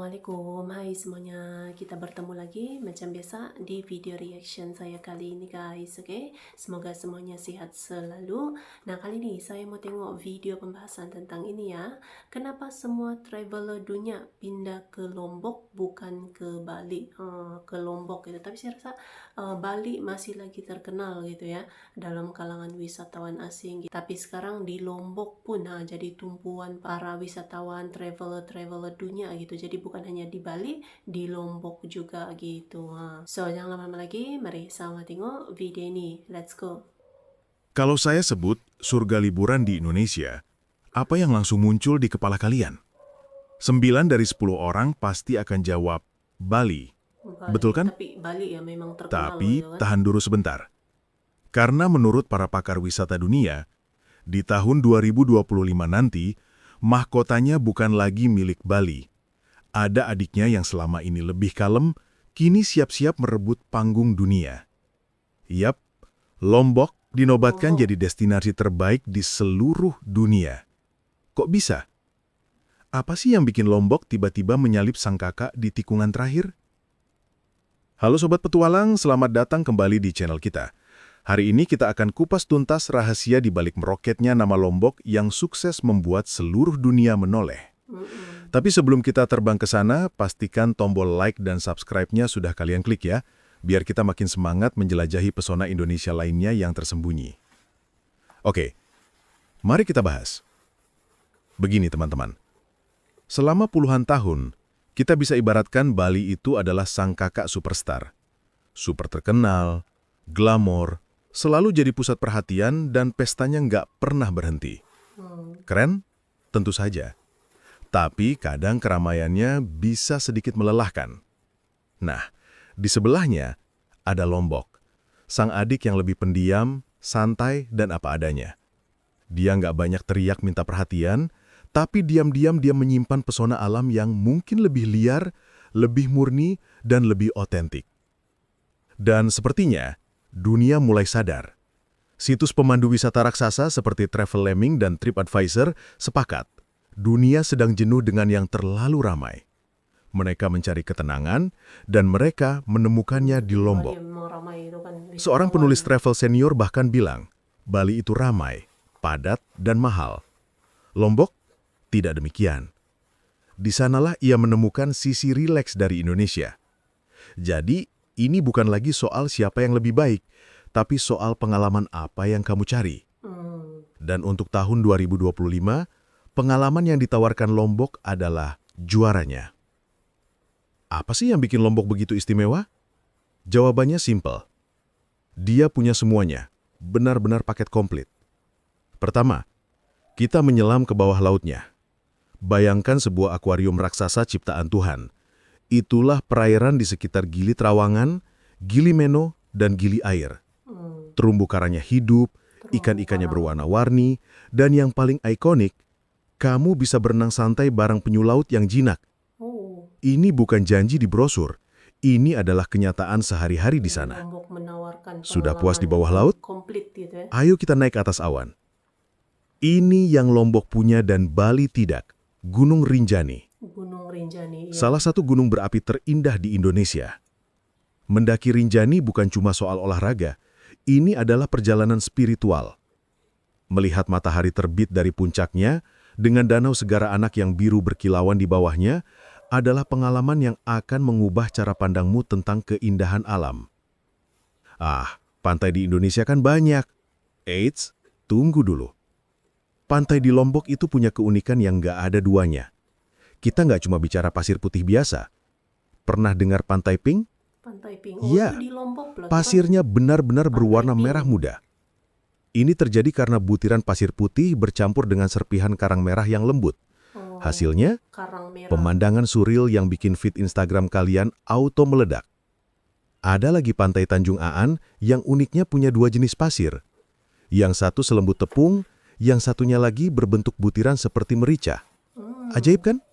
Assalamualaikum, hai semuanya. Kita bertemu lagi macam biasa di video reaction saya kali ini guys, oke? Semoga semuanya sehat selalu. Nah, kali ini saya mau tengok video pembahasan tentang ini ya. Kenapa semua traveler dunia pindah ke Lombok bukan ke Bali? Ke Lombok gitu. Tapi saya rasa Bali masih lagi terkenal gitu ya dalam kalangan wisatawan asing. Tapi sekarang di Lombok pun jadi tumpuan para wisatawan traveler dunia gitu. Jadi bukan hanya di Bali, di Lombok juga gitu. So jangan lama-lama lagi, mari sama tengok video ini. Let's go. Kalau saya sebut surga liburan di Indonesia, apa yang langsung muncul di kepala kalian? 9 dari 10 orang pasti akan jawab Bali. Bali. Betul kan? Tapi Bali ya memang terkenal Tapi gitu kan. tahan dulu sebentar. Karena menurut para pakar wisata dunia, di tahun 2025 nanti, mahkotanya bukan lagi milik Bali. Ada adiknya yang selama ini lebih kalem, kini siap-siap merebut panggung dunia. Yap, Lombok dinobatkan jadi destinasi terbaik di seluruh dunia. Kok bisa? Apa sih yang bikin Lombok tiba-tiba menyalip sang kakak di tikungan terakhir? Halo Sobat Petualang, selamat datang kembali di channel kita. Hari ini kita akan kupas tuntas rahasia di balik meroketnya nama Lombok yang sukses membuat seluruh dunia menoleh. Tapi sebelum kita terbang ke sana, pastikan tombol like dan subscribe-nya sudah kalian klik ya, biar kita makin semangat menjelajahi pesona Indonesia lainnya yang tersembunyi. Oke, mari kita bahas. Begini teman-teman, selama puluhan tahun, kita bisa ibaratkan Bali itu adalah sang kakak superstar. Super terkenal, glamor, selalu jadi pusat perhatian dan pestanya nggak pernah berhenti. Keren? Tentu saja. Tapi kadang keramaiannya bisa sedikit melelahkan. Nah, di sebelahnya ada Lombok, sang adik yang lebih pendiam, santai, dan apa adanya. Dia nggak banyak teriak minta perhatian, tapi diam-diam dia menyimpan pesona alam yang mungkin lebih liar, lebih murni, dan lebih otentik. Dan sepertinya, dunia mulai sadar. Situs pemandu wisata raksasa seperti Travel Lemming dan TripAdvisor sepakat, dunia sedang jenuh dengan yang terlalu ramai. Mereka mencari ketenangan, dan mereka menemukannya di Lombok. Seorang penulis travel senior bahkan bilang, Bali itu ramai, padat, dan mahal. Lombok tidak demikian. Di sanalah ia menemukan sisi rileks dari Indonesia. Jadi, ini bukan lagi soal siapa yang lebih baik, tapi soal pengalaman apa yang kamu cari. Dan untuk tahun 2025, pengalaman yang ditawarkan Lombok adalah juaranya. Apa sih yang bikin Lombok begitu istimewa? Jawabannya simpel. Dia punya semuanya, benar-benar paket komplit. Pertama, kita menyelam ke bawah lautnya. Bayangkan sebuah akuarium raksasa ciptaan Tuhan. Itulah perairan di sekitar Gili Trawangan, Gili Meno, dan Gili Air. Terumbu karangnya hidup, ikan-ikannya berwarna-warni, dan yang paling ikonik, kamu bisa berenang santai bareng penyu laut yang jinak. Ini bukan janji di brosur, ini adalah kenyataan sehari-hari di sana. Sudah puas di bawah laut? Ayo kita naik ke atas awan. Ini yang Lombok punya dan Bali tidak, Gunung Rinjani. Salah satu gunung berapi terindah di Indonesia. Mendaki Rinjani bukan cuma soal olahraga, ini adalah perjalanan spiritual. Melihat matahari terbit dari puncaknya, dengan danau Segara Anak yang biru berkilauan di bawahnya, adalah pengalaman yang akan mengubah cara pandangmu tentang keindahan alam. Pantai di Indonesia kan banyak. Eits, tunggu dulu. Pantai di Lombok itu punya keunikan yang nggak ada duanya. Kita nggak cuma bicara pasir putih biasa. Pernah dengar Pantai Pink? Pantai Pink. Ya, Itu di Lombok lah, pasirnya benar-benar berwarna merah muda. Ini terjadi karena butiran pasir putih bercampur dengan serpihan karang merah yang lembut. Hasilnya, pemandangan surreal yang bikin feed Instagram kalian auto meledak. Ada lagi Pantai Tanjung Aan yang uniknya punya dua jenis pasir. Yang satu selembut tepung, yang satunya lagi berbentuk butiran seperti merica. Ajaib kan?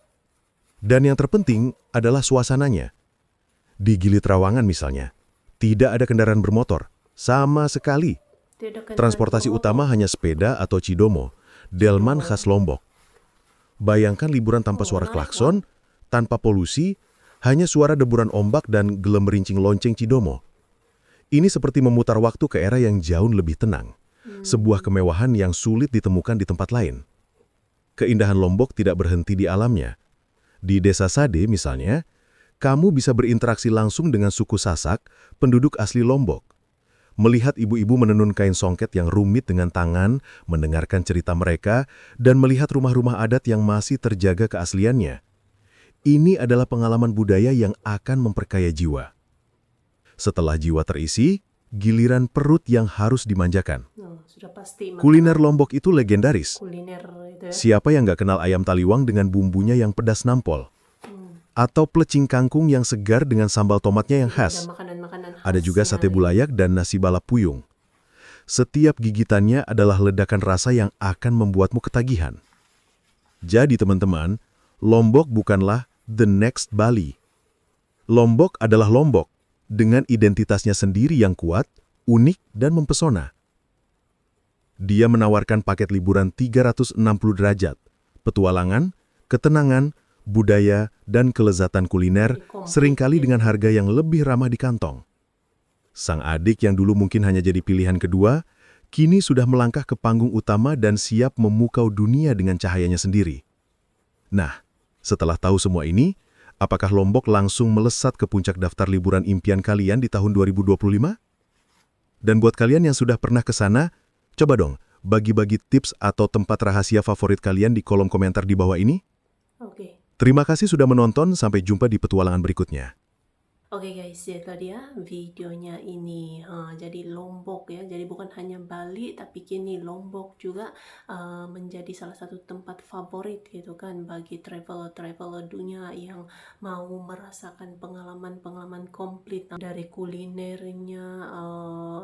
Dan yang terpenting adalah suasananya. Di Gili Trawangan misalnya, tidak ada kendaraan bermotor, sama sekali. Transportasi utama hanya sepeda atau cidomo, delman khas Lombok. Bayangkan liburan tanpa suara klakson, tanpa polusi, hanya suara deburan ombak dan gelemerincing lonceng Cidomo. Ini seperti memutar waktu ke era yang jauh lebih tenang, sebuah kemewahan yang sulit ditemukan di tempat lain. Keindahan Lombok tidak berhenti di alamnya. Di Desa Sade misalnya, kamu bisa berinteraksi langsung dengan suku Sasak, penduduk asli Lombok. Melihat ibu-ibu menenun kain songket yang rumit dengan tangan, mendengarkan cerita mereka, dan melihat rumah-rumah adat yang masih terjaga keasliannya. Ini adalah pengalaman budaya yang akan memperkaya jiwa. Setelah jiwa terisi, giliran perut yang harus dimanjakan. Oh, sudah pasti Kuliner makanan Lombok itu legendaris. kuliner itu ya. Siapa yang nggak kenal ayam taliwang dengan bumbunya yang pedas nampol? Atau plecing kangkung yang segar dengan sambal tomatnya yang Jadi ada khas? makanan-makanan Ada juga khasnya sate ya. bulayak dan nasi balap puyung. Setiap gigitannya adalah ledakan rasa yang akan membuatmu ketagihan. Jadi teman-teman, Lombok bukanlah the next Bali. Lombok adalah Lombok, dengan identitasnya sendiri yang kuat, unik, dan mempesona. Dia menawarkan paket liburan 360 derajat, petualangan, ketenangan, budaya, dan kelezatan kuliner, Jadi komplit seringkali gitu. dengan harga yang lebih ramah di kantong. Sang adik yang dulu mungkin hanya jadi pilihan kedua, kini sudah melangkah ke panggung utama dan siap memukau dunia dengan cahayanya sendiri. Nah, setelah tahu semua ini, apakah Lombok langsung melesat ke puncak daftar liburan impian kalian di tahun 2025? Dan buat kalian yang sudah pernah ke sana, coba dong bagi-bagi tips atau tempat rahasia favorit kalian di kolom komentar di bawah ini. Oke. Terima kasih sudah menonton, sampai jumpa di petualangan berikutnya. Oke guys, ya tadi ya videonya ini. Jadi Lombok ya, jadi bukan hanya Bali, tapi kini Lombok juga menjadi salah satu tempat favorit gitu kan bagi traveler-traveler dunia yang mau merasakan pengalaman-pengalaman komplit dari kulinernya,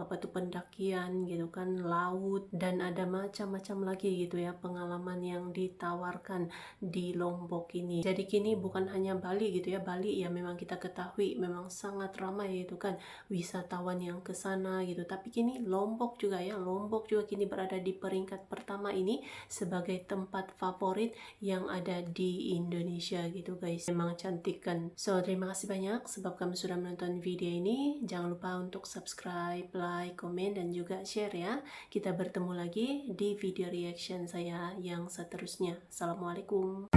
apa tuh pendakian gitu kan, laut, dan ada macam-macam lagi gitu ya pengalaman yang ditawarkan di Lombok ini. Jadi kini bukan hanya Bali gitu ya, Bali ya memang kita ketahui memang sangat ramai gitu kan wisatawan yang ke sana gitu, tapi kini Lombok juga ya, Lombok juga kini berada di peringkat pertama ini sebagai tempat favorit yang ada di Indonesia gitu guys. Memang cantik kan. So terima kasih banyak sebab kamu sudah menonton video ini. Jangan lupa untuk subscribe, like, komen, dan juga share ya. Kita bertemu lagi di video reaction saya yang seterusnya. Assalamualaikum.